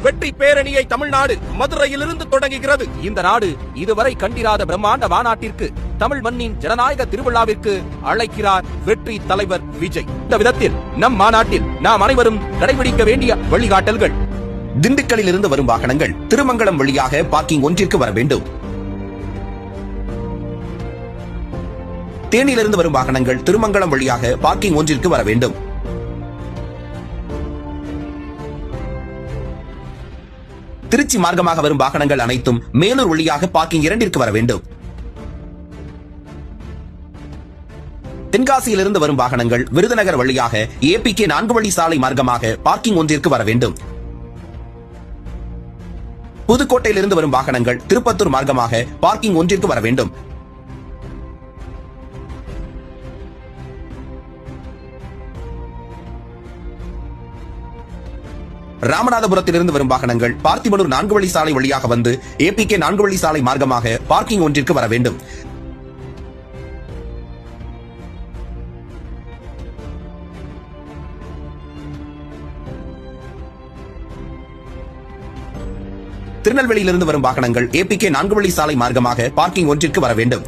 வெற்றி பேரணியை தமிழ்நாடு மதுரையிலிருந்து தொடங்குகிறது. இந்த நாடு இதுவரை கண்டிராத பிரம்மாண்ட மாநாட்டிற்கு, தமிழ் மண்ணின் ஜனநாயக திருவிழாவிற்கு அழைக்கிறார் வெற்றி தலைவர் விஜய். இந்த விதத்தில் நம் மாநாட்டில் நாம் அனைவரும் கடைபிடிக்க வேண்டிய வழிகாட்டல்கள்: திண்டுக்கல்லில் இருந்து வரும் வாகனங்கள் திருமங்கலம் வழியாக பார்க்கிங் ஒன்றிற்கு வர வேண்டும். தேனியிலிருந்து வரும் வாகனங்கள் திருமங்கலம் வழியாக பார்க்கிங் ஒன்றிற்கு வர வேண்டும். திருச்சி மார்க்கமாக வரும் வாகனங்கள் அனைத்தும் மேலூர் வழியாக பார்க்கிங் 2ற்கு வர வேண்டும். தென்காசியிலிருந்து வரும் வாகனங்கள் விருதுநகர் வழியாக APK 4 வழி சாலை மார்க்கமாக பார்க்கிங் ஒன்றிற்கு வர வேண்டும். புதுக்கோட்டையிலிருந்து வரும் வாகனங்கள் திருப்பத்தூர் மார்க்கமாக பார்க்கிங் ஒன்றிற்கு வர வேண்டும். ராமநாதபுரத்திலிருந்து வரும் வாகனங்கள் பார்த்திபனூர் 4 வழி சாலை வழியாக வந்து APK 4 வழி சாலை மார்க்கமாக பார்க்கிங் ஒன்றிற்கு வர வேண்டும். திருநெல்வேலியிலிருந்து வரும் வாகனங்கள் APK 4 வழி சாலை மார்க்கமாக பார்க்கிங் ஒன்றிற்கு வர வேண்டும்.